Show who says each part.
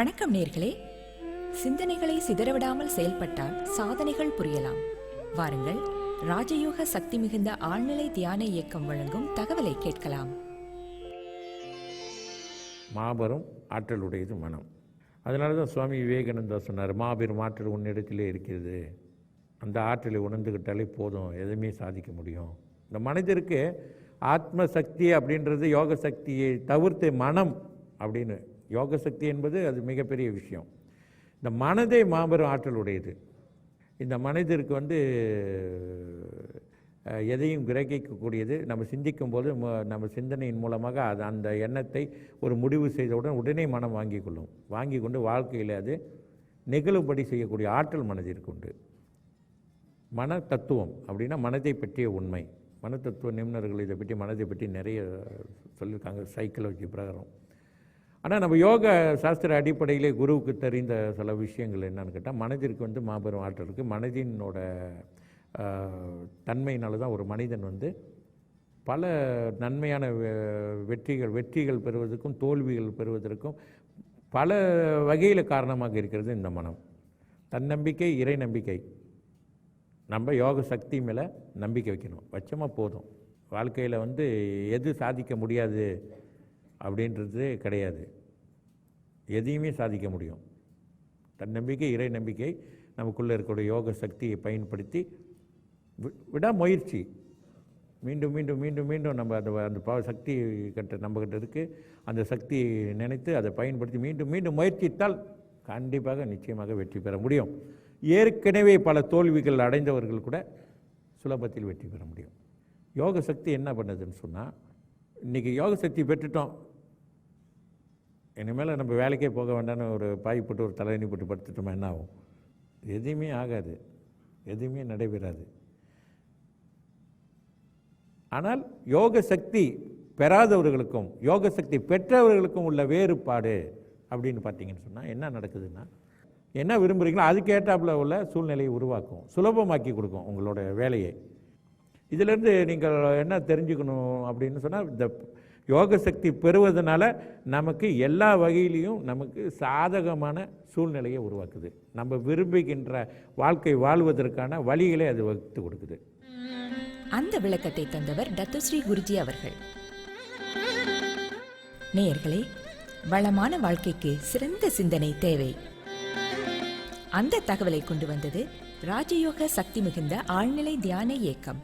Speaker 1: வணக்கம் நேர்களே. சிந்தனைகளை சிதறவிடாமல் செயல்பட்டால் சாதனைகள் புரியலாம். வாருங்கள், ராஜயோக சக்தி மிகுந்த ஆழ்நிலை தியான இயக்கம் வழங்கும் தகவலை கேட்கலாம்.
Speaker 2: மாபெரும் ஆற்றலுடையது மனம். அதனால தான் சுவாமி விவேகானந்தா சொன்னார், மாபெரும் ஆற்றல் உன்னிடத்திலே இருக்கிறது, அந்த ஆற்றலை உணர்ந்துக்கிட்டாலே போதும், எதுவுமே சாதிக்க முடியும். இந்த மனிதருக்கு ஆத்ம சக்தி அப்படின்றது யோக சக்தியை தவிர்த்து மனம் அப்படின்னு, யோக சக்தி என்பது அது மிகப்பெரிய விஷயம். இந்த மனதே மாபெரும் ஆற்றல் உடையது. இந்த மனிதருக்கு எதையும் கிரகிக்கக்கூடியது. நம்ம சிந்திக்கும் போது நம்ம சிந்தனையின் மூலமாக அது அந்த எண்ணத்தை ஒரு முடிவு செய்தவுடன் உடனே மனம் வாங்கி கொள்ளும். வாங்கி கொண்டு வாழ்க்கையில் அது நிகழும்படி செய்யக்கூடிய ஆற்றல் மனதிற்கு உண்டு. மன தத்துவம் அப்படின்னா மனதை பற்றிய உண்மை. மன தத்துவ நிபுணர்கள் இதை பற்றி மனதை பற்றி நிறைய சொல்லியிருக்காங்க சைக்காலஜி பிரகாரம். ஆனால் நம்ம யோக சாஸ்திர அடிப்படையிலே குருவுக்கு தெரிந்த சில விஷயங்கள் என்னன்னு கேட்டால், மனதிற்கு மாபெரும் ஆற்றல் இருக்குது. மனதினோட தன்மையினால தான் ஒரு மனிதன் பல நன்மையான வெற்றிகள் பெறுவதற்கும் தோல்விகள் பெறுவதற்கும் பல வகையில் காரணமாக இருக்கிறது இந்த மனம். தன்னம்பிக்கை, இறை நம்பிக்கை. நம்ம யோக சக்தி மேலே நம்பிக்கை வைக்கணும், வச்சோமா போதும். வாழ்க்கையில் எது சாதிக்க முடியாது அப்படின்றது கிடையாது, எதையுமே சாதிக்க முடியும். தன்னம்பிக்கை, இறை நம்பிக்கை, நமக்குள்ளே இருக்கக்கூடிய யோக சக்தியை பயன்படுத்தி விடாமுயற்சி, மீண்டும் மீண்டும் மீண்டும் மீண்டும் நம்ம அந்த சக்தி நம்மக்கிட்ட இருக்குது, அந்த சக்தியை நினைத்து அதை பயன்படுத்தி மீண்டும் மீண்டும் முயற்சித்தால் கண்டிப்பாக நிச்சயமாக வெற்றி பெற முடியும். ஏற்கனவே பல தோல்விகள் அடைந்தவர்கள் கூட சுலபத்தில் வெற்றி பெற முடியும். யோக சக்தி என்ன பண்ணுதுன்னு சொன்னால், இன்றைக்கி யோக சக்தி பெற்றுட்டோம், இனிமேல் நம்ம வேலைக்கே போக வேண்டாம்னு ஒரு பாய் போட்டு ஒரு தலையணி போட்டு படுத்துட்டோமா என்ன ஆகும்? எதுவுமே ஆகாது, எதுவுமே நடைபெறாது. ஆனால் யோக சக்தி பெறாதவர்களுக்கும் யோக சக்தி பெற்றவர்களுக்கும் உள்ள வேறுபாடு அப்படின்னு பார்த்தீங்கன்னு சொன்னால் என்ன நடக்குதுன்னா, என்ன விரும்புகிறீங்களோ அதுக்கேற்றாப்புல உள்ள சூழ்நிலையை உருவாக்கும், சுலபமாக்கி கொடுக்கும் உங்களோட வேலையை. இதிலேருந்து நீங்கள் என்ன தெரிஞ்சுக்கணும் அப்படின்னு சொன்னால், இந்த யோக சக்தி பெறுவதனால நமக்கு எல்லா வகையிலையும் நமக்கு சாதகமான சூழ்நிலையை உருவாக்குது. நம்ம விரும்புகின்ற வாழ்க்கை வாழ்வதற்கான வழிகளை அது வகுத்து கொடுக்குது.
Speaker 1: அந்த விளக்கத்தை தந்தவர் டத்துஸ்ரீ குருஜி அவர்கள். நேயர்களே, வளமான வாழ்க்கைக்கு சிறந்த சிந்தனை தேவை. அந்த தகவலை கொண்டு வந்தது ராஜயோக சக்தி மிகுந்த ஆழ்நிலை தியான இயக்கம்.